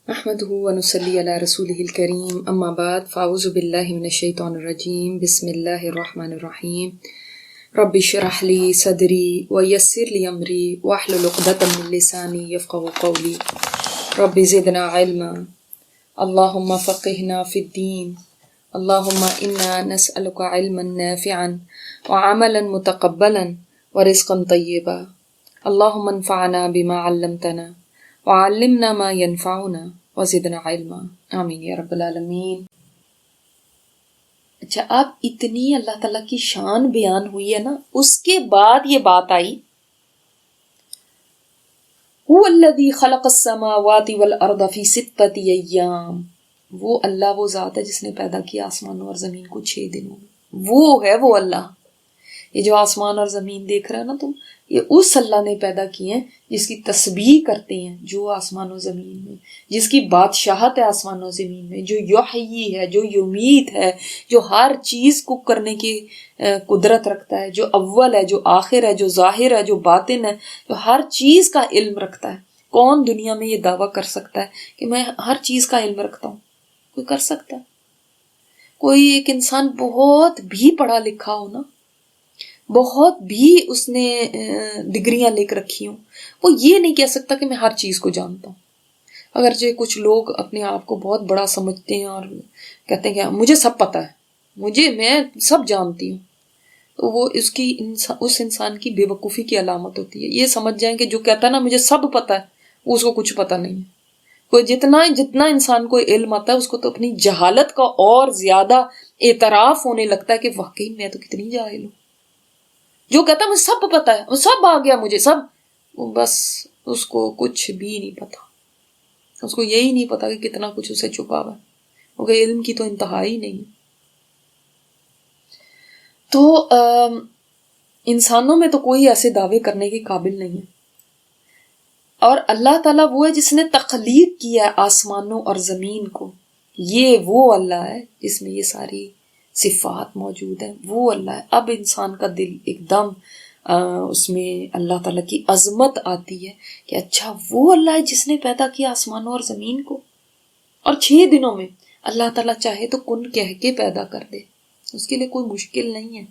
نحمده ونصلي على رسوله الكريم اما بعد فاعوذ بالله من الشيطان الرجيم بسم الله الرحمن الرحيم رب اشرح لي صدري ويسر لي امري واحلل عقدة من لساني يفقهوا قولي رب زدنا علما اللهم فقهنا في الدين اللهم انا نسألك علما نافعا وعملا متقبلا ورزقا طيبا اللهم انفعنا بما علمتنا وعلمنا ما ينفعنا وزدنا علما آمین یا رب العالمین۔ اچھا، اب اتنی اللہ تعالیٰ کی شان بیان ہوئی ہے نا، اس کے بعد یہ بات آئی هو الذی خلق السماوات والارض فی ستۃ ایام، وہ اللہ وہ ذات ہے جس نے پیدا کیا آسمانوں اور زمین کو 6 دنوں میں۔ وہ ہے وہ اللہ، یہ جو آسمان اور زمین دیکھ رہا ہے نا تم، یہ اس اللہ نے پیدا کیے ہیں جس کی تسبیح کرتے ہیں جو آسمان و زمین میں، جس کی بادشاہت ہے آسمان و زمین میں، جو یحیی ہے، جو یمیت ہے، جو ہر چیز کو کرنے کی قدرت رکھتا ہے، جو اول ہے، جو آخر ہے، جو ظاہر ہے، جو باطن ہے، جو ہر چیز کا علم رکھتا ہے۔ کون دنیا میں یہ دعویٰ کر سکتا ہے کہ میں ہر چیز کا علم رکھتا ہوں؟ کوئی کر سکتا ہے؟ کوئی ایک انسان بہت بھی پڑھا لکھا ہو نا، بہت بھی اس نے ڈگریاں لے کر رکھی ہوں، وہ یہ نہیں کہہ سکتا کہ میں ہر چیز کو جانتا ہوں۔ اگرچہ کچھ لوگ اپنے آپ کو بہت بڑا سمجھتے ہیں اور کہتے ہیں کہ مجھے سب پتہ ہے، میں سب جانتی ہوں، تو وہ اس انسان کی بے وقوفی کی علامت ہوتی ہے۔ یہ سمجھ جائیں کہ جو کہتا ہے نا مجھے سب پتہ ہے، اس کو کچھ پتہ نہیں ہے۔ کوئی جتنا انسان کو علم آتا ہے، اس کو تو اپنی جہالت کا اور زیادہ اعتراف ہونے لگتا ہے کہ واقعی میں تو کتنی جاہل ہوں۔ جو کہتا ہے مجھے سب پتہ ہے، سب آ گیا مجھے سب، بس اس کو کچھ بھی نہیں پتا، اس کو یہی نہیں پتا کہ کتنا کچھ اسے چھپا ہوا ہے، کیونکہ علم کی تو انتہا ہی نہیں ہے۔ تو انسانوں میں تو کوئی ایسے دعوے کرنے کے قابل نہیں ہے، اور اللہ تعالیٰ وہ ہے جس نے تخلیق کیا ہے آسمانوں اور زمین کو۔ یہ وہ اللہ ہے جس میں یہ ساری صفات موجود ہیں، وہ اللہ ہے۔ اب انسان کا دل ایک دم اس میں اللہ تعالیٰ کی عظمت آتی ہے کہ اچھا وہ اللہ ہے جس نے پیدا کیا آسمانوں اور زمین کو، اور 6 دنوں میں اللہ تعالیٰ چاہے تو کن کہہ کے پیدا کر دے، اس کے لیے کوئی مشکل نہیں ہے۔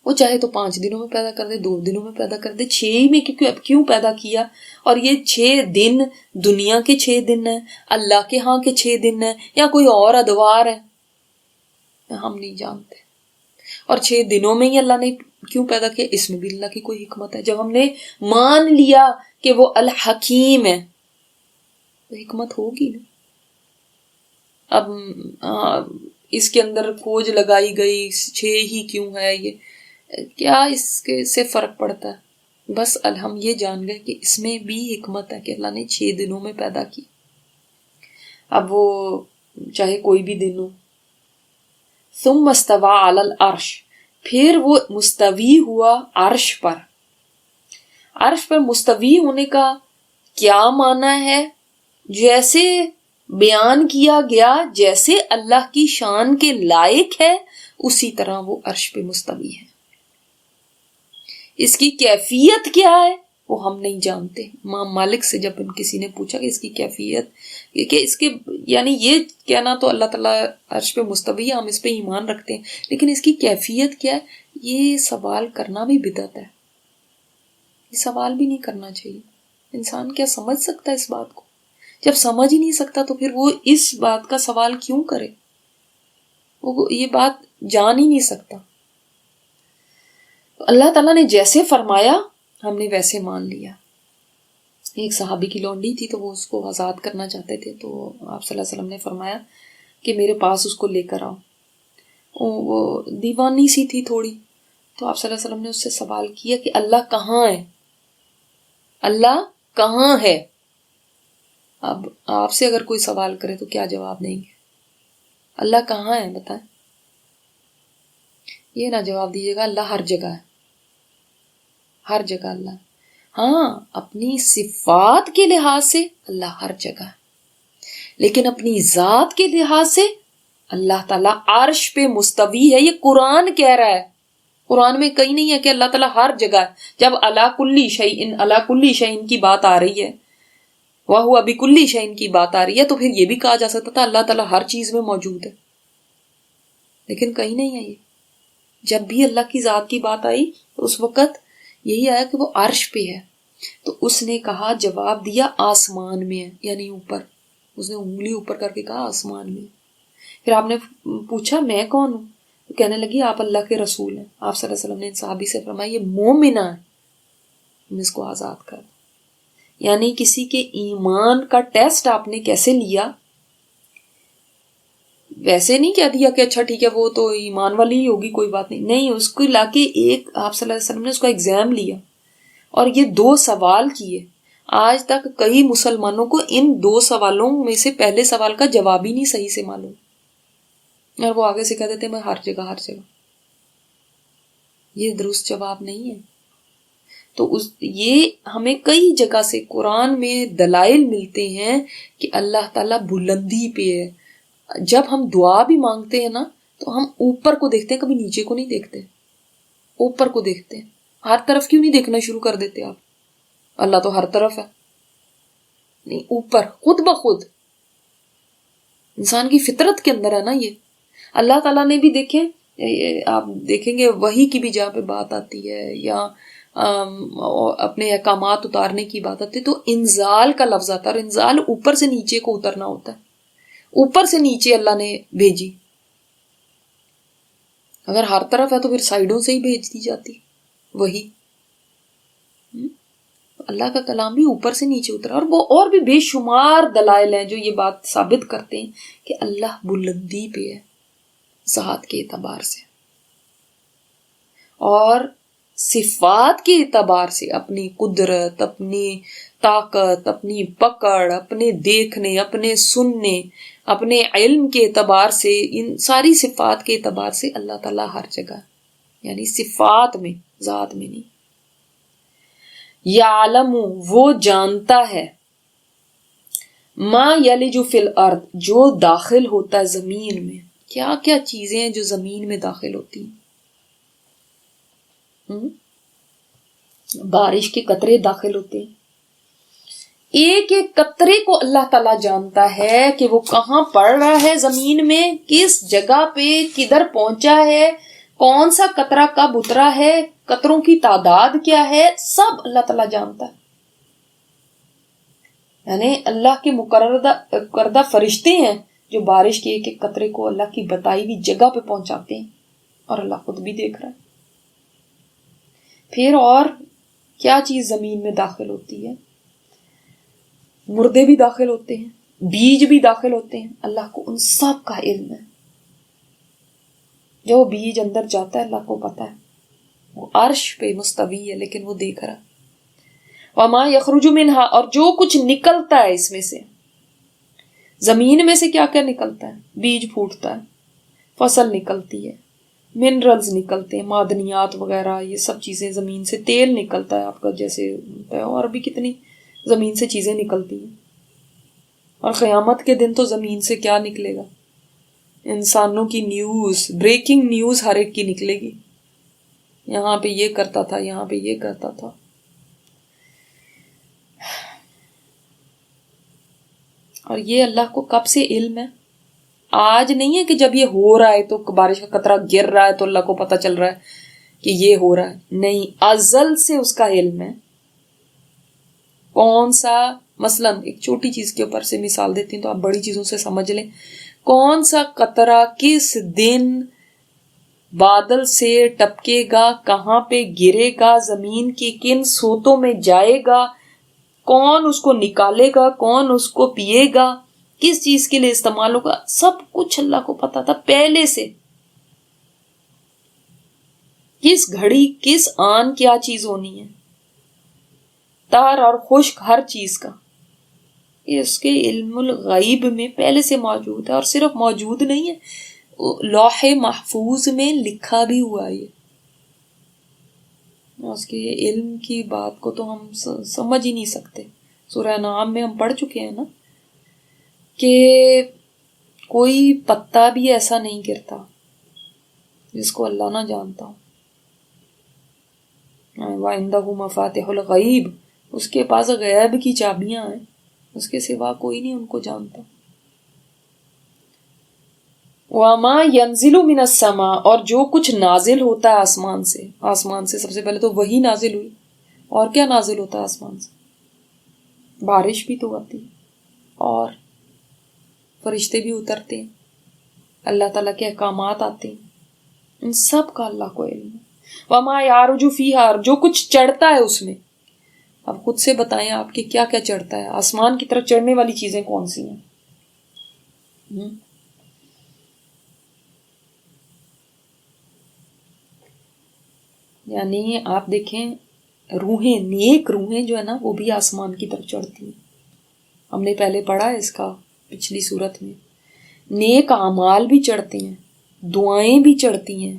وہ چاہے تو 5 دنوں میں پیدا کر دے، 2 دنوں میں پیدا کر دے، 6 میں کیوں پیدا کیا؟ اور یہ 6 دن دنیا کے 6 دن ہیں، اللہ کے ہاں کے 6 دن ہیں، یا کوئی اور ادوار ہے، ہم نہیں جانتے۔ اور 6 دنوں میں ہی اللہ نے کیوں پیدا کیا؟ اس میں بھی اللہ کی کوئی حکمت ہے۔ جب ہم نے مان لیا کہ وہ الحکیم ہے تو حکمت ہوگی نا۔ اب اس کے اندر کھوج لگائی گئی 6 ہی کیوں ہے، یہ کیا اس کے سے فرق پڑتا ہے؟ بس ہم یہ جان گئے کہ اس میں بھی حکمت ہے کہ اللہ نے 6 دنوں میں پیدا کی۔ اب وہ چاہے کوئی بھی دن ہو۔ ثم استوى علی العرش، پھر وہ مستوی ہوا عرش پر۔ عرش پر مستوی ہونے کا کیا معنی ہے؟ جیسے بیان کیا گیا، جیسے اللہ کی شان کے لائق ہے اسی طرح وہ عرش پہ مستوی ہے۔ اس کی کیفیت کیا ہے وہ ہم نہیں جانتے۔ امام مالک سے جب کسی نے پوچھا کہ اس کی کیفیت، کہ اس کے یعنی یہ کہنا تو اللہ تعالیٰ عرش پہ مستوی ہے، ہم اس پہ ایمان رکھتے ہیں، لیکن اس کی کیفیت کیا ہے، یہ سوال کرنا بھی بدعت ہے۔ یہ سوال بھی نہیں کرنا چاہیے۔ انسان کیا سمجھ سکتا ہے اس بات کو؟ جب سمجھ ہی نہیں سکتا تو پھر وہ اس بات کا سوال کیوں کرے؟ وہ یہ بات جان ہی نہیں سکتا۔ اللہ تعالیٰ نے جیسے فرمایا ہم نے ویسے مان لیا۔ ایک صحابی کی لونڈی تھی تو وہ اس کو آزاد کرنا چاہتے تھے، تو آپ صلی اللہ علیہ وسلم نے فرمایا کہ میرے پاس اس کو لے کر آؤ۔ وہ دیوانی سی تھی تھوڑی، تو آپ صلی اللہ علیہ وسلم نے اس سے سوال کیا کہ اللہ کہاں ہے؟ اللہ کہاں ہے؟ اب آپ سے اگر کوئی سوال کرے تو کیا جواب دیں گے؟ اللہ کہاں ہے بتائیں؟ یہ نہ جواب دیجیے گا اللہ ہر جگہ ہے، ہر جگہ اللہ ہے۔ ہاں، اپنی صفات کے لحاظ سے اللہ ہر جگہ ہے، لیکن اپنی ذات کے لحاظ سے اللہ تعالیٰ عرش پہ مستوی ہے۔ یہ قرآن کہہ رہا ہے، قرآن میں کہیں نہیں ہے کہ اللہ تعالیٰ ہر جگہ ہے۔ جب علی کل شیء کی بات آ رہی ہے وَهُوَ بِكُلِّ شَيْءٍ کی بات آ رہی ہے، تو پھر یہ بھی کہا جا سکتا تھا اللہ تعالیٰ ہر چیز میں موجود ہے، لیکن کہیں نہیں ہے یہ. جب بھی اللہ کی ذات کی بات آئی تو اس وقت یہی آیا کہ وہ عرش پہ ہے. تو اس نے کہا، جواب دیا آسمان میں ہے، یعنی اوپر. اس نے انگلی اوپر کر کے کہا آسمان میں. پھر آپ نے پوچھا میں کون ہوں؟ تو کہنے لگی آپ اللہ کے رسول ہیں. آپ صلی اللہ علیہ وسلم نے صحابی سے فرمایا یہ مومنہ ہے، تم اس کو آزاد کر. یعنی کسی کے ایمان کا ٹیسٹ آپ نے کیسے لیا؟ ویسے نہیں کہہ دیا کہ اچھا ٹھیک ہے وہ تو ایمان والی ہی ہوگی، کوئی بات نہیں. نہیں، اس کو لا کے ایک آپ صلی اللہ علیہ وسلم نے اس کو ایگزام لیا اور یہ 2 سوال کیے. آج تک کئی مسلمانوں کو ان 2 سوالوں میں سے پہلے سوال کا جواب ہی نہیں صحیح سے معلوم، اور وہ آگے سے کہہ دیتے میں ہر جگہ. یہ درست جواب نہیں ہے. تو یہ ہمیں کئی جگہ سے قرآن میں دلائل ملتے ہیں کہ اللہ تعالیٰ بلندی پہ ہے. جب ہم دعا بھی مانگتے ہیں نا تو ہم اوپر کو دیکھتے ہیں، کبھی نیچے کو نہیں دیکھتے، اوپر کو دیکھتے ہیں. ہر طرف کیوں نہیں دیکھنا شروع کر دیتے آپ؟ اللہ تو ہر طرف ہے. نہیں، اوپر خود بخود انسان کی فطرت کے اندر ہے نا یہ. اللہ تعالیٰ نے بھی دیکھیں، آپ دیکھیں گے وحی کی بھی جہاں پہ بات آتی ہے یا اپنے احکامات اتارنے کی بات آتی ہے تو انزال کا لفظ آتا ہے، اور انزال اوپر سے نیچے کو اترنا ہوتا ہے. اوپر سے نیچے اللہ نے بھیجی. اگر ہر طرف ہے تو پھر سائیڈوں سے ہی بھیج دی جاتی وہی. اللہ کا کلام بھی اوپر سے نیچے اترا، اور وہ اور بھی بے شمار دلائل ہیں جو یہ بات ثابت کرتے ہیں کہ اللہ بلندی پہ ہے ذات کے اعتبار سے اور صفات کے اعتبار سے. اپنی قدرت، اپنی طاقت، اپنی پکڑ، اپنے دیکھنے، اپنے سننے، اپنے علم کے اعتبار سے، ان ساری صفات کے اعتبار سے اللہ تعالیٰ ہر جگہ، یعنی صفات میں، ذات میں نہیں. یعلم، وہ جانتا ہے، ما یلج فی الارض، جو داخل ہوتا ہے زمین میں. کیا کیا چیزیں ہیں جو زمین میں داخل ہوتی ہیں؟ بارش کے قطرے داخل ہوتے ہیں. ایک ایک قطرے کو اللہ تعالیٰ جانتا ہے کہ وہ کہاں پڑ رہا ہے زمین میں، کس جگہ پہ، کدھر پہنچا ہے، کون سا قطرہ کب اترا ہے، قطروں کی تعداد کیا ہے، سب اللہ تعالیٰ جانتا ہے. یعنی اللہ کے مقرر کردہ فرشتے ہیں جو بارش کے ایک ایک قطرے کو اللہ کی بتائی ہوئی جگہ پہ پہنچاتے ہیں، اور اللہ خود بھی دیکھ رہا ہے. پھر اور کیا چیز زمین میں داخل ہوتی ہے؟ مردے بھی داخل ہوتے ہیں، بیج بھی داخل ہوتے ہیں. اللہ کو ان سب کا علم ہے. جو بیج اندر جاتا ہے اللہ کو پتا ہے. وہ عرش پہ مستوی ہے لیکن وہ دیکھ رہا. وما یخرج منہا، اور جو کچھ نکلتا ہے اس میں سے، زمین میں سے کیا کیا نکلتا ہے؟ بیج پھوٹتا ہے، فصل نکلتی ہے، منرلز نکلتے ہیں، معدنیات وغیرہ، یہ سب چیزیں زمین سے. تیل نکلتا ہے آپ کا جیسے، اور بھی کتنی زمین سے چیزیں نکلتی ہیں. اور قیامت کے دن تو زمین سے کیا نکلے گا؟ انسانوں کی نیوز، بریکنگ نیوز ہر ایک کی نکلے گی. یہاں پہ یہ کرتا تھا، یہاں پہ یہ کرتا تھا. اور یہ اللہ کو کب سے علم ہے؟ آج نہیں ہے کہ جب یہ ہو رہا ہے تو بارش کا قطرہ گر رہا ہے تو اللہ کو پتہ چل رہا ہے کہ یہ ہو رہا ہے. نہیں، ازل سے اس کا علم ہے. کون سا، مثلا ایک چھوٹی چیز کے اوپر سے مثال دیتی ہوں تو آپ بڑی چیزوں سے سمجھ لیں. کون سا قطرہ کس دن بادل سے ٹپکے گا، کہاں پہ گرے گا، زمین کی کن سوتوں میں جائے گا، کون اس کو نکالے گا، کون اس کو پیے گا، کس چیز کے لیے استعمال ہوگا، سب کچھ اللہ کو پتا تھا پہلے سے. کس گھڑی، کس آن کیا چیز ہونی ہے، تار اور خشک ہر چیز کا یہ اس کے علم الغیب میں پہلے سے موجود ہے. اور صرف موجود نہیں ہے، لوح محفوظ میں لکھا بھی ہوا ہے. اس کے علم کی بات کو تو ہم سمجھ ہی نہیں سکتے. سورہ انعام میں ہم پڑھ چکے ہیں نا کہ کوئی پتا بھی ایسا نہیں گرتا جس کو اللہ نہ جانتا ہو. وَعِندَهُ مَفَاتِحُ الْغَیْبِ، اس کے پاس غیب کی چابیاں ہیں. اس کے سوا کوئی نہیں ان کو جانتا. وَمَا يَنزِلُ مِنَ السَّمَاءِ اور جو کچھ نازل ہوتا ہے آسمان سے. آسمان سے سب سے پہلے تو وہی نازل ہوئی. اور کیا نازل ہوتا ہے آسمان سے؟ بارش بھی تو ہوتی ہے اور فرشتے بھی اترتے ہیں, اللہ تعالیٰ کے احکامات آتے ہیں, ان سب کا اللہ کو علم ہے. وَمَا يَعْرُجُ فِيهَا جو کچھ چڑھتا ہے اس میں. اب خود سے بتائیں آپ کے کیا کیا چڑھتا ہے, آسمان کی طرف چڑھنے والی چیزیں کون سی ہیں؟ یعنی آپ دیکھیں روحیں, نیک روحیں جو ہے نا وہ بھی آسمان کی طرف چڑھتی ہیں. ہم نے پہلے پڑھا ہے اس کا پچھلی صورت میں. نیک اعمال بھی چڑھتے ہیں, دعائیں بھی چڑھتی ہیں,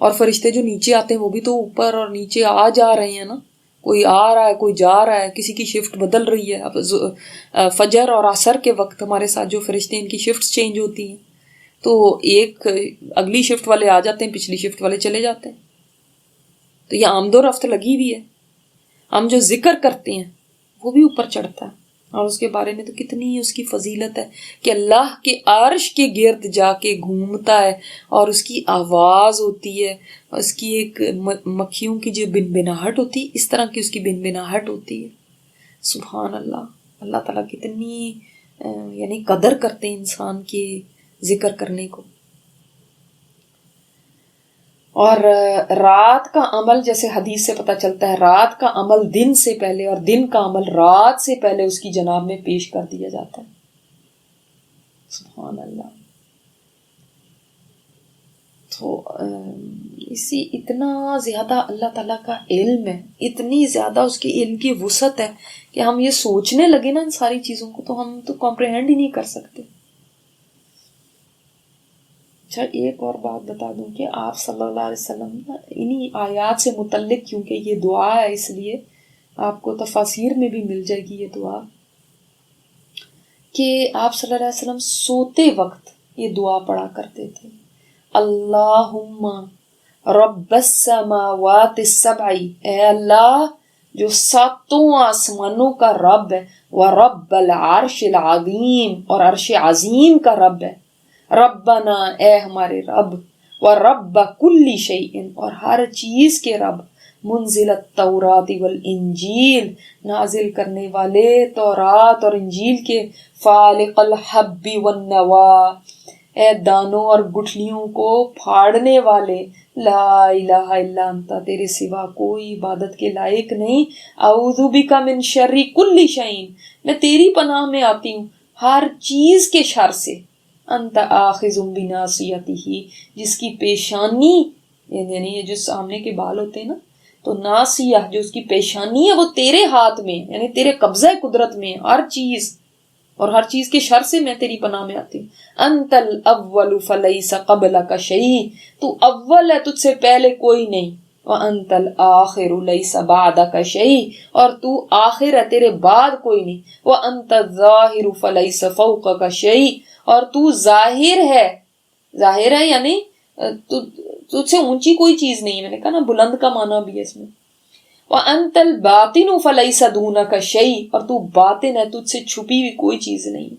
اور فرشتے جو نیچے آتے ہیں وہ بھی تو اوپر اور نیچے آ جا رہے ہیں نا. کوئی آ رہا ہے, کوئی جا رہا ہے, کسی کی شفٹ بدل رہی ہے. اب فجر اور عصر کے وقت ہمارے ساتھ جو فرشتے ہیں ان کی شفٹ چینج ہوتی ہیں, تو ایک اگلی شفٹ والے آ جاتے ہیں, پچھلی شفٹ والے چلے جاتے ہیں. تو یہ آمد و رفت لگی ہوئی ہے. ہم جو ذکر کرتے ہیں وہ بھی اوپر چڑھتا ہے, اور اس کے بارے میں تو کتنی اس کی فضیلت ہے کہ اللہ کے عرش کے گرد جا کے گھومتا ہے, اور اس کی آواز ہوتی ہے, اس کی ایک مکھیوں کی جو بنبناہٹ ہوتی ہے اس طرح کی اس کی بنبناہٹ ہوتی ہے. سبحان اللہ, اللہ تعالیٰ کتنی یعنی قدر کرتے ہیں انسان کے ذکر کرنے کو. اور رات کا عمل جیسے حدیث سے پتہ چلتا ہے, رات کا عمل دن سے پہلے اور دن کا عمل رات سے پہلے اس کی جناب میں پیش کر دیا جاتا ہے. سبحان اللہ. تو اسی اتنا زیادہ اللہ تعالیٰ کا علم ہے, اتنی زیادہ اس کے علم کی وسعت ہے کہ ہم یہ سوچنے لگے نا ان ساری چیزوں کو تو ہم تو کمپریہنڈ ہی نہیں کر سکتے. اچھا ایک اور بات بتا دوں کہ آپ صلی اللہ علیہ وسلم انہی آیات سے متعلق, کیونکہ یہ دعا ہے اس لیے آپ کو تفاسیر میں بھی مل جائے گی یہ دعا, کہ آپ صلی اللہ علیہ وسلم سوتے وقت یہ دعا پڑھا کرتے تھے. اللہم رب السماوات السبع, اے اللہ جو ساتوں آسمانوں کا رب ہے, ورب العرش العظیم اور عرش عظیم کا رب ہے. ربنا اے ہمارے رب, ورب کل شیء اور ہر چیز کے رب, منزل التوراۃ والانجیل نازل کرنے والے تورات اور انجیل کے, فالق الحب والنوا اے دانوں اور گٹھلیوں کو پھاڑنے والے, لا الہ الا انت تیرے سوا کوئی عبادت کے لائق نہیں, اعوذ بک من شر کل شیء میں تیری پناہ میں آتی ہوں ہر چیز کے شر سے, انت آخذ بناصیتہ جس کی پیشانی یعنی یہ جو سامنے کے بال ہوتے ہیں نا, تو ناصیہ جو اس کی پیشانی ہے وہ تیرے ہاتھ میں یعنی تیرے قبضہ قدرت میں ہر چیز, اور ہر چیز کے شر سے میں تیری پناہ میں آتی ہوں. انت الاول فلیس قبلک شیء تو اول ہے تجھ سے پہلے کوئی نہیں, وانت الاخر لیس بعدک شیء اور تو آخر ہے تیرے بعد کوئی نہیں, وانت الظاہر فلیس فوقک شیء اور تو ظاہر ہے یعنی تجھ سے اونچی کوئی چیز نہیں, میں نے کہا نا بلند کا معنی بھی ہے اس میں. وَأَنْتَ الْبَاطِنُ فَلَيْسَ دُونَكَ شَيْءٌ اور تو باطن ہے تجھ سے چھپی ہوئی کوئی چیز نہیں.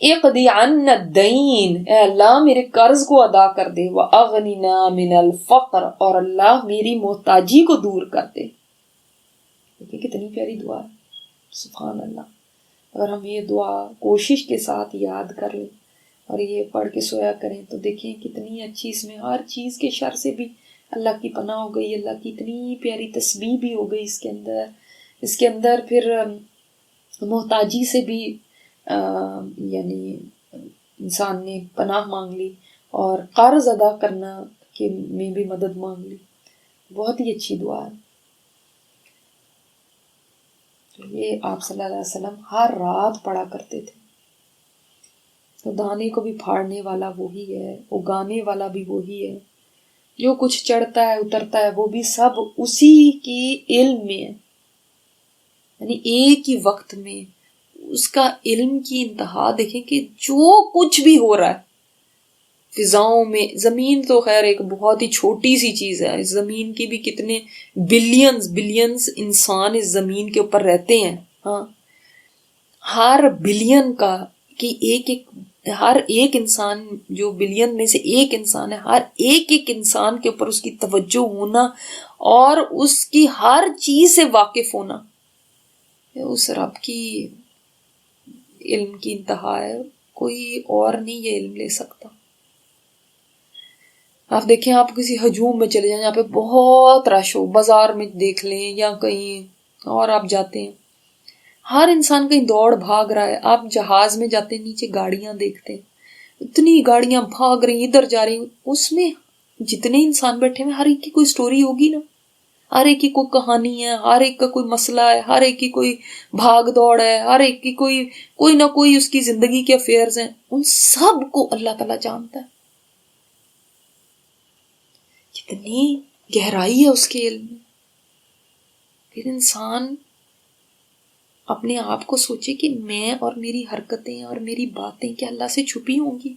اقضِ عَنَّا الدَّيْنَ اے اللہ میرے قرض کو ادا کر دے, وَأَغْنِنَا مِنَ الْفَقْرِ اور اللہ میری محتاجی کو دور کر دے. دیکھیں کتنی پیاری دعا ہے, سبحان اللہ. اگر ہم یہ دعا کوشش کے ساتھ یاد کر لیں اور یہ پڑھ کے سویا کریں تو دیکھیں کتنی اچھی, اس میں ہر چیز کے شر سے بھی اللہ کی پناہ ہو گئی, اللہ کی اتنی پیاری تسبیح بھی ہو گئی اس کے اندر پھر محتاجی سے بھی یعنی انسان نے پناہ مانگ لی, اور قرض ادا کرنا کے میں بھی مدد مانگ لی. بہت ہی اچھی دعا ہے. یہ آپ صلی اللہ علیہ وسلم ہر رات پڑھا کرتے تھے. تو دانے کو بھی پھاڑنے والا وہی ہے, اگانے والا بھی وہی ہے, جو کچھ چڑھتا ہے اترتا ہے وہ بھی سب اسی کے علم میں ہے. یعنی ایک ہی وقت میں اس کا علم کی انتہا دیکھیں کہ جو کچھ بھی ہو رہا ہے فضاؤں میں, زمین تو خیر ایک بہت ہی چھوٹی سی چیز ہے, اس زمین کی بھی کتنے بلینز انسان اس زمین کے اوپر رہتے ہیں. ہاں ہر بلین کا کہ ہر ایک انسان جو بلین میں سے ایک انسان ہے، ہر ایک انسان کے اوپر اس کی توجہ ہونا اور اس کی ہر چیز سے واقف ہونا، اس رب کی علم کی انتہا ہے، کوئی اور نہیں یہ علم لے سکتا۔ آپ دیکھیں، آپ کسی ہجوم میں چلے جائیں جہاں پہ بہت رش ہو، بازار میں دیکھ لیں یا کہیں اور آپ جاتے ہیں، ہر انسان کہیں دوڑ بھاگ رہا ہے۔ آپ جہاز میں جاتے ہیں، نیچے گاڑیاں دیکھتے ہیں، اتنی گاڑیاں بھاگ رہی ادھر جا رہی، اس میں جتنے انسان بیٹھے ہیں ہر ایک کی کوئی سٹوری ہوگی نا، ہر ایک کی کوئی کہانی ہے، ہر ایک کا کوئی مسئلہ ہے، ہر ایک کی کوئی بھاگ دوڑ ہے، ہر ایک کی کوئی نہ کوئی اس کی زندگی کے افیئرز ہیں، ان سب کو اللہ تعالیٰ جانتا ہے۔ کتنی گہرائی ہے اس کے علم میں۔ پھر انسان اپنے آپ کو سوچے کہ میں اور میری حرکتیں اور میری باتیں کیا اللہ سے چھپی ہوں گی؟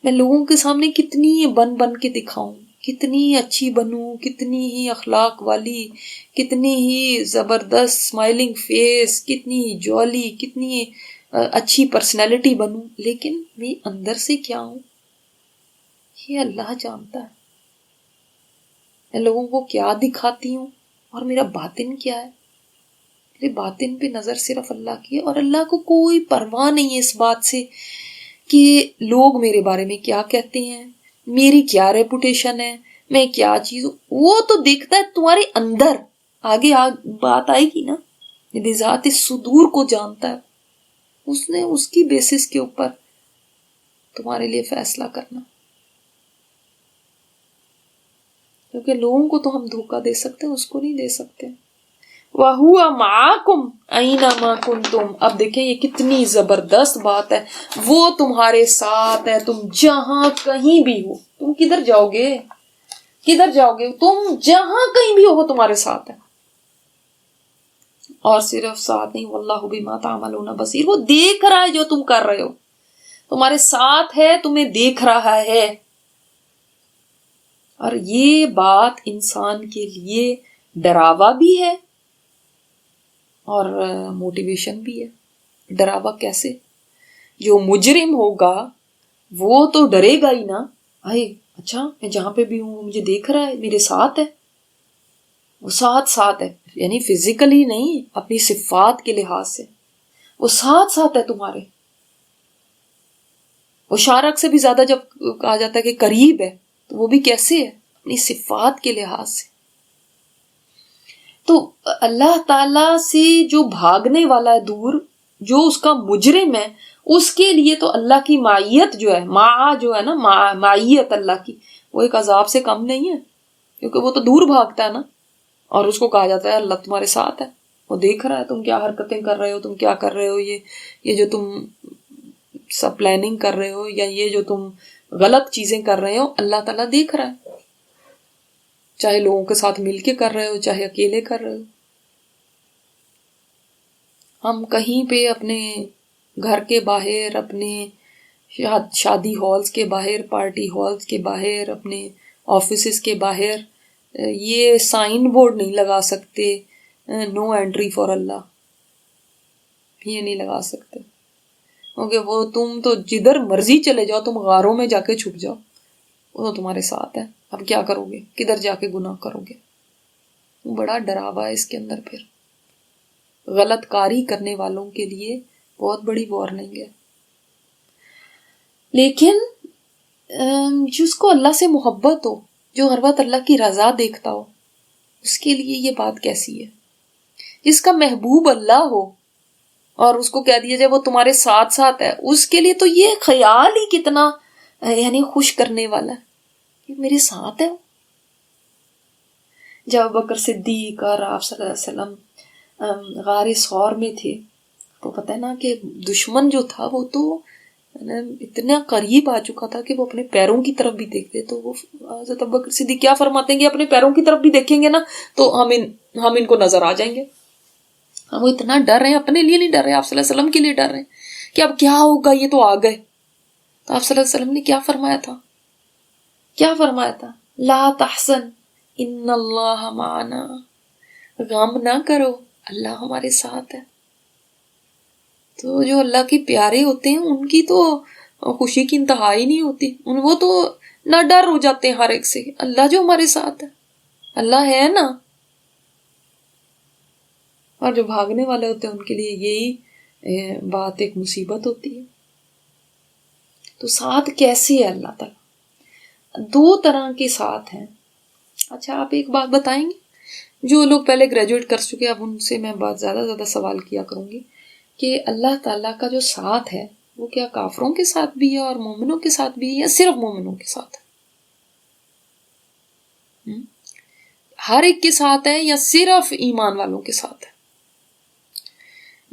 میں لوگوں کے سامنے کتنی بن کے دکھاؤں، کتنی اچھی بنوں، کتنی ہی اخلاق والی، کتنی ہی زبردست اسمائلنگ فیس، کتنی جولی، کتنی اچھی پرسنالٹی بنوں، لیکن میں اندر سے کیا ہوں یہ اللہ جانتا ہے۔ میں لوگوں کو کیا دکھاتی ہوں اور میرا باطن کیا ہے، میرے باطن پہ نظر صرف اللہ کی ہے، اور اللہ کو کوئی پرواہ نہیں ہے اس بات سے کہ لوگ میرے بارے میں کیا کہتے ہیں، میری کیا ریپوٹیشن ہے، میں کیا چیز ہوں۔ وہ تو دیکھتا ہے تمہارے اندر، آگے بات آئے گی نا، ذات صدور کو جانتا ہے، اس نے اس کی بیسس کے اوپر تمہارے لیے فیصلہ کرنا، کیونکہ لوگوں کو تو ہم دھوکہ دے سکتے ہیں، اس کو نہیں دے سکتے۔ وَهُوَ مَعَكُمْ أَيْنَمَا كُنْتُمْ۔ اب دیکھیں یہ کتنی زبردست بات ہے، وہ تمہارے ساتھ ہے، تم جہاں کہیں بھی ہو۔ تم کدھر جاؤ گے؟ کدھر جاؤ گے؟ تم جہاں کہیں بھی ہو وہ تمہارے ساتھ ہے، اور صرف ساتھ نہیں، وَاللَّهُ بِمَا تَعْمَلُونَ بَصِيرٌ، وہ دیکھ رہا ہے جو تم کر رہے ہو، تمہارے ساتھ ہے، تمہیں دیکھ رہا ہے۔ اور یہ بات انسان کے لیے ڈراوا بھی ہے اور موٹیویشن بھی ہے۔ ڈراوا کیسے؟ جو مجرم ہوگا وہ تو ڈرے گا ہی نا، اچھا میں جہاں پہ بھی ہوں وہ مجھے دیکھ رہا ہے، میرے ساتھ ہے، وہ ساتھ ہے، یعنی فزیکلی نہیں، اپنی صفات کے لحاظ سے وہ ساتھ ہے تمہارے۔ وہ شارک سے بھی زیادہ جب کہا جاتا ہے کہ قریب ہے، تو وہ بھی کیسے ہے؟ اپنی صفات کے لحاظ سے۔ تو اللہ تعالی سے جو بھاگنے والا ہے دور، جو اس کا مجرم ہے، اس کے لیے تو اللہ کی معیت جو ہے، جو ہے نا، معیت اللہ کی، وہ ایک عذاب سے کم نہیں ہے، کیونکہ وہ تو دور بھاگتا ہے نا، اور اس کو کہا جاتا ہے اللہ تمہارے ساتھ ہے، وہ دیکھ رہا ہے تم کیا حرکتیں کر رہے ہو، تم کیا کر رہے ہو، یہ جو تم سب پلاننگ کر رہے ہو، یا یہ جو تم غلط چیزیں کر رہے ہو، اللہ تعالیٰ دیکھ رہا ہے، چاہے لوگوں کے ساتھ مل کے کر رہے ہو، چاہے اکیلے کر رہے ہو۔ ہم کہیں پہ اپنے گھر کے باہر، اپنے شادی ہالز کے باہر، پارٹی ہالز کے باہر، اپنے آفیسز کے باہر یہ سائن بورڈ نہیں لگا سکتے، نو انٹری فار اللہ، یہ نہیں لگا سکتے، کیونکہ وہ تم تو جدھر مرضی چلے جاؤ، تم غاروں میں جا کے چھپ جاؤ، وہ تو تمہارے ساتھ ہے۔ اب کیا کرو گے؟ کدھر جا کے گناہ کرو گے؟ بڑا ڈراوا ہے اس کے اندر۔ پھر غلط کاری کرنے والوں کے لیے بہت بڑی وارننگ ہے۔ لیکن جس کو اللہ سے محبت ہو، جو ہر وقت اللہ کی رضا دیکھتا ہو، اس کے لیے یہ بات کیسی ہے؟ جس کا محبوب اللہ ہو اور اس کو کہہ دیا جائے وہ تمہارے ساتھ ہے، اس کے لیے تو یہ خیال ہی کتنا یعنی خوش کرنے والا ہے کہ میرے ساتھ ہے۔ جب بکر صدیق اور آپ صلی اللہ علیہ وسلم غار ثور میں تھے، تو پتہ ہے نا کہ دشمن جو تھا وہ تو اتنا قریب آ چکا تھا کہ وہ اپنے پیروں کی طرف بھی دیکھتے، تو وہ حضرت بکر صدیق کیا فرماتے ہیں کہ اپنے پیروں کی طرف بھی دیکھیں گے نا تو ہم ان کو نظر آ جائیں گے۔ ہم وہ اتنا ڈر رہے ہیں، اپنے لیے نہیں ڈر رہے، آپ صلی اللہ علیہ وسلم کے لیے ڈر رہے ہیں کہ اب کیا ہوگا، یہ تو آ گئے۔ تو آپ صلی اللہ علیہ وسلم نے کیا فرمایا تھا؟ کیا فرمایا تھا؟ لا تحزن ان اللہ معنا، غم نہ کرو، اللہ ہمارے ساتھ ہے۔ تو جو اللہ کے پیارے ہوتے ہیں ان کی تو خوشی کی انتہا ہی نہیں ہوتی، وہ تو نہ ڈر ہو جاتے ہیں ہر ایک سے، اللہ جو ہمارے ساتھ ہے، اللہ ہے نا۔ اور جو بھاگنے والے ہوتے ہیں ان کے لیے یہی بات ایک مصیبت ہوتی ہے۔ تو ساتھ کیسے ہے اللہ تعالیٰ؟ دو طرح کے ساتھ ہیں۔ اچھا آپ ایک بات بتائیں گے، جو لوگ پہلے گریجویٹ کر چکے اب ان سے میں بات زیادہ سوال کیا کروں گی کہ اللہ تعالیٰ کا جو ساتھ ہے وہ کیا کافروں کے ساتھ بھی ہے اور مومنوں کے ساتھ بھی ہے یا صرف مومنوں کے ساتھ ہے؟ ہر ایک کے ساتھ ہے یا صرف ایمان والوں کے ساتھ ہے؟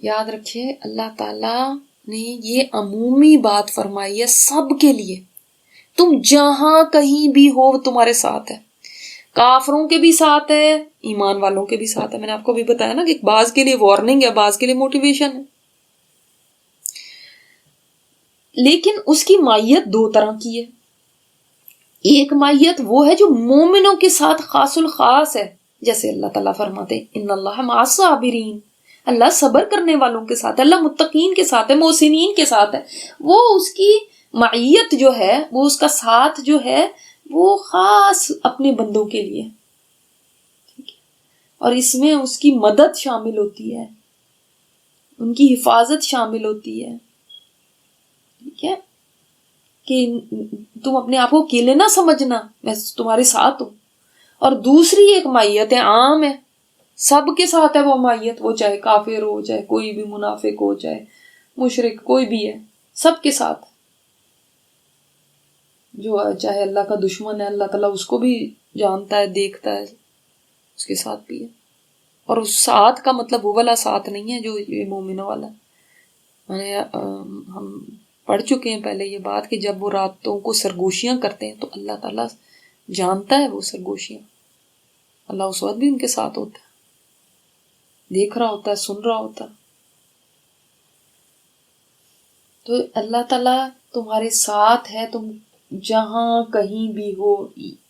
یاد رکھیے اللہ تعالیٰ نے یہ عمومی بات فرمائی ہے سب کے لیے، تم جہاں کہیں بھی ہو تمہارے ساتھ ہے، کافروں کے بھی ساتھ ہے، ایمان والوں کے بھی ساتھ ہے۔ میں نے آپ کو بھی بتایا نا کہ بعض کے لیے وارننگ ہے، بعض کے لیے موٹیویشن ہے۔ لیکن اس کی مائیت دو طرح کی ہے۔ ایک مائیت وہ ہے جو مومنوں کے ساتھ خاص الخاص ہے، جیسے اللہ تعالیٰ فرماتے ہیں ان اللہ مع الصابرین، اللہ صبر کرنے والوں کے ساتھ ہے، اللہ متقین کے ساتھ ہے، محسنین کے ساتھ ہے۔ وہ اس کی معیت جو ہے، وہ اس کا ساتھ جو ہے وہ خاص اپنے بندوں کے لیے، اور اس میں اس کی مدد شامل ہوتی ہے، ان کی حفاظت شامل ہوتی ہے، ٹھیک ہے، کہ تم اپنے آپ کو اکیلے نہ سمجھنا، میں تمہارے ساتھ ہوں۔ اور دوسری ایک معیت ہے، عام ہے، سب کے ساتھ ہے وہ معیت، وہ چاہے کافر ہو، چاہے کوئی بھی منافق ہو، چاہے مشرک کوئی بھی ہے، سب کے ساتھ۔ جو چاہے اللہ کا دشمن ہے، اللہ تعالیٰ اس کو بھی جانتا ہے، دیکھتا ہے، اس کے ساتھ بھی ہے۔ اور اس ساتھ کا مطلب وہ والا ساتھ نہیں ہے جو یہ مومنوں والا۔ ہم پڑھ چکے ہیں پہلے یہ بات کہ جب وہ راتوں کو سرگوشیاں کرتے ہیں تو اللہ تعالیٰ جانتا ہے وہ سرگوشیاں، اللہ اس وقت بھی ان کے ساتھ ہوتا ہے، دیکھ رہا ہوتا ہے، سن رہا ہوتا ہے۔ تو اللہ تعالیٰ تمہارے ساتھ ہے، تم جہاں کہیں بھی ہو۔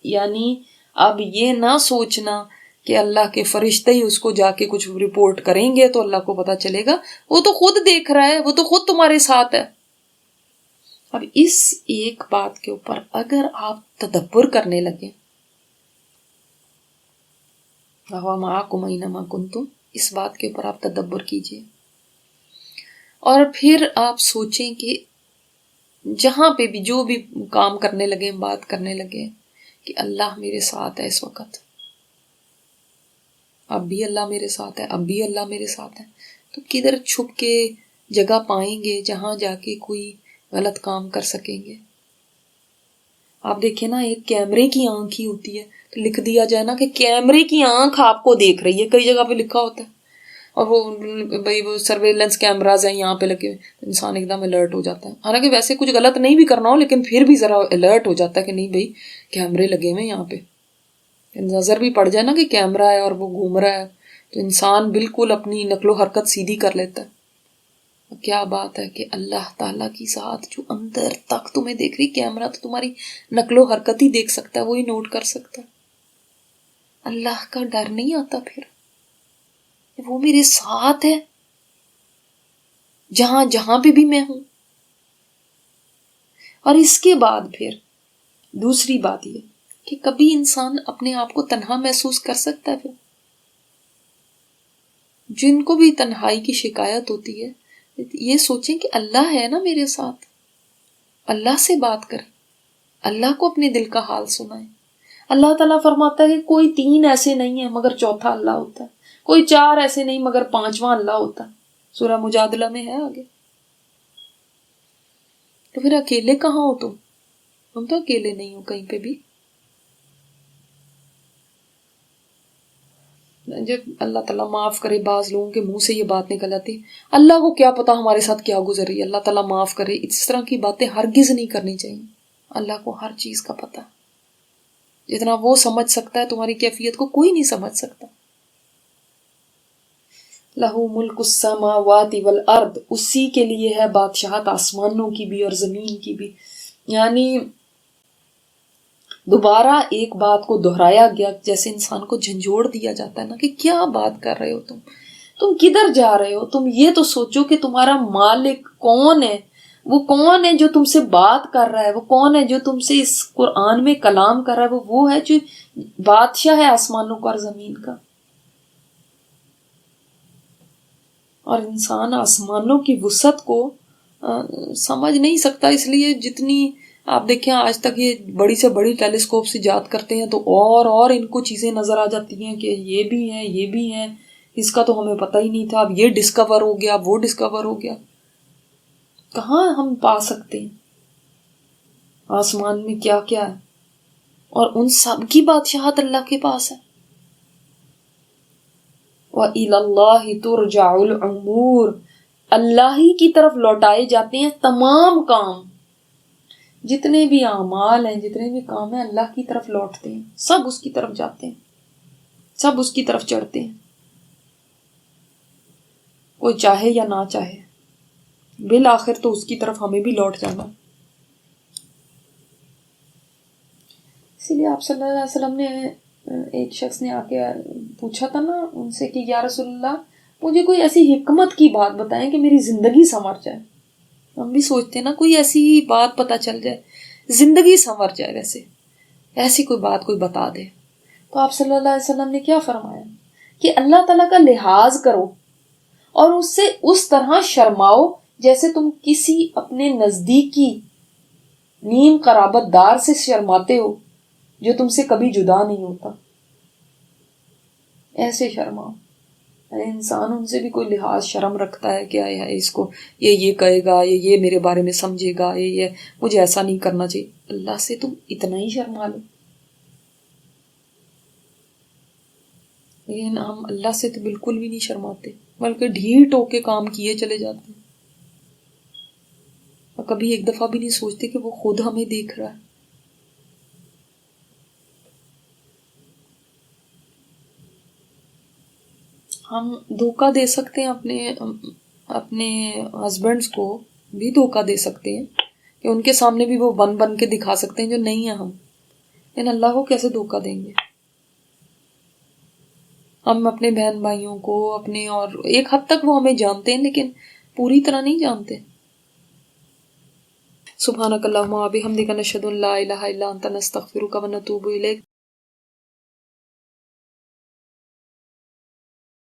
یعنی اب یہ نہ سوچنا کہ اللہ کے فرشتے ہی اس کو جا کے کچھ رپورٹ کریں گے تو اللہ کو پتا چلے گا، وہ تو خود دیکھ رہا ہے، وہ تو خود تمہارے ساتھ ہے۔ اب اس ایک بات کے اوپر اگر آپ تدبر کرنے لگے، وَهُوَ مَعَكُمْ أَيْنَمَا كُنْتُمْ، اس بات کے اوپر آپ تدبر کیجئے اور پھر آپ سوچیں کہ جہاں پہ بھی جو بھی کام کرنے لگے، بات کرنے لگے کہ اللہ میرے ساتھ ہے اس وقت، اب بھی اللہ میرے ساتھ ہے، اب بھی اللہ میرے ساتھ ہے، تو کدھر چھپ کے جگہ پائیں گے جہاں جا کے کوئی غلط کام کر سکیں گے؟ آپ دیکھیں نا، ایک کیمرے کی آنکھ ہی ہوتی ہے تو لکھ دیا جائے نا کہ کیمرے کی آنکھ آپ کو دیکھ رہی ہے، کئی جگہ پہ لکھا ہوتا ہے، اور وہ سرویلنس کیمراز ہیں یہاں پہ لگے ہوئے، انسان ایک دم الرٹ ہو جاتا ہے، حالانکہ ویسے کچھ غلط نہیں بھی کرنا ہو لیکن پھر بھی ذرا الرٹ ہو جاتا ہے کہ نہیں بھائی کیمرے لگے ہوئے یہاں پہ، نظر بھی پڑ جائے نا کہ کیمرہ ہے اور وہ گھوم رہا ہے تو انسان بالکل اپنی نقل و حرکت سیدھی کر لیتا ہے۔ کیا بات ہے کہ اللہ تعالیٰ کی ذات جو اندر تک تمہیں دیکھ رہی، کیمرہ تو تمہاری نقل و حرکت ہی دیکھ سکتا ہے، وہی نوٹ کر سکتا ہے۔ اللہ کا ڈر نہیں آتا پھر؟ وہ میرے ساتھ ہے جہاں جہاں پہ بھی میں ہوں۔ اور اس کے بعد پھر دوسری بات یہ کہ کبھی انسان اپنے آپ کو تنہا محسوس کر سکتا ہے؟ پھر جن کو بھی تنہائی کی شکایت ہوتی ہے یہ سوچیں کہ اللہ ہے نا میرے ساتھ، اللہ سے بات کریں، اللہ کو اپنے دل کا حال سنائیں۔ اللہ تعالیٰ فرماتا ہے کہ کوئی تین ایسے نہیں ہیں مگر چوتھا اللہ ہوتا ہے، کوئی چار ایسے نہیں مگر پانچواں اللہ ہوتا ہے، سورہ مجادلہ میں ہے آگے۔ تو پھر اکیلے کہاں ہو تم تو اکیلے نہیں ہو کہیں پہ بھی۔ جب اللہ تعالیٰ معاف کرے، بعض لوگوں کے منہ سے یہ بات نکل آتی اللہ کو کیا پتا ہمارے ساتھ کیا گزر رہی ہے، اللہ تعالیٰ معاف کرے، اس طرح کی باتیں ہرگز نہیں کرنی چاہیے۔ اللہ کو ہر چیز کا پتہ، جتنا وہ سمجھ سکتا ہے تمہاری کیفیت کو کوئی نہیں سمجھ سکتا۔ لہو ملک السماوات والارض، اسی کے لیے ہے بادشاہت آسمانوں کی بھی اور زمین کی بھی۔ یعنی دوبارہ ایک بات کو دہرایا گیا، جیسے انسان کو جھنجھوڑ دیا جاتا ہے نا کہ کیا بات کر رہے ہو تم کدھر جا رہے ہو؟ تم یہ تو سوچو کہ تمہارا مالک کون ہے، وہ کون ہے جو تم سے بات کر رہا ہے، وہ کون ہے جو تم سے اس قرآن میں کلام کر رہا ہے، وہ ہے جو بادشاہ ہے آسمانوں کا اور زمین کا. اور انسان آسمانوں کی وسعت کو سمجھ نہیں سکتا، اس لیے جتنی آپ دیکھیں آج تک یہ بڑی سے بڑی ٹیلیسکوپ سے ایجاد کرتے ہیں تو اور ان کو چیزیں نظر آ جاتی ہیں کہ یہ بھی ہیں، یہ بھی ہیں، اس کا تو ہمیں پتہ ہی نہیں تھا، اب یہ ڈسکور ہو گیا، وہ ڈسکور ہو گیا. کہاں ہم پا سکتے ہیں آسمان میں کیا کیا ہے، اور ان سب کی بادشاہت اللہ کے پاس ہے. وَإِلَى اللَّهِ تُرْجَعُ الْأُمُورُ، اللہ ہی کی طرف لوٹائے جاتے ہیں تمام کام، جتنے بھی اعمال ہیں، جتنے بھی کام ہیں، اللہ کی طرف لوٹتے ہیں، سب اس کی طرف جاتے ہیں، سب اس کی طرف چڑھتے ہیں، کوئی چاہے یا نہ چاہے، بالآخر تو اس کی طرف ہمیں بھی لوٹ جانا. اسی لیے آپ صلی اللہ علیہ وسلم نے ایک شخص نے آ کے پوچھا تھا نا ان سے کہ یا رسول اللہ مجھے کوئی ایسی حکمت کی بات بتائیں کہ میری زندگی سنور جائے. ہم بھی سوچتے ہیں نا کوئی ایسی بات پتہ چل جائے زندگی سنور جائے، ویسے ایسی کوئی بات کوئی بتا دے. تو آپ صلی اللہ علیہ وسلم نے کیا فرمایا کہ اللہ تعالیٰ کا لحاظ کرو اور اس سے اس طرح شرماؤ جیسے تم کسی اپنے نزدیکی نیم قرابت دار سے شرماتے ہو جو تم سے کبھی جدا نہیں ہوتا. ایسے شرماؤ. انسان ان سے بھی کوئی لحاظ شرم رکھتا ہے کہ اس کو یہ کہے گا، یہ میرے بارے میں سمجھے گا، یہ مجھے ایسا نہیں کرنا چاہیے. اللہ سے تم اتنا ہی شرما لو. لیکن ہم اللہ سے تو بالکل بھی نہیں شرماتے، بلکہ ڈھیٹ ہو کے کام کیے چلے جاتے ہیں، اور کبھی ایک دفعہ بھی نہیں سوچتے کہ وہ خود ہمیں دیکھ رہا ہے. ہم دھوکہ دے سکتے ہیں اپنے ہسبینڈز کو بھی دھوکہ دے سکتے ہیں کہ ان کے سامنے بھی وہ بن کے دکھا سکتے ہیں جو نہیں ہیں ہم، لیکن اللہ کو کیسے دھوکہ دیں گے؟ ہم اپنے بہن بھائیوں کو اور ایک حد تک وہ ہمیں جانتے ہیں لیکن پوری طرح نہیں جانتے. سبحانک اللہم و بحمدک نشہد ان لا الہ الا انت نستغفرک و نتوب الیک.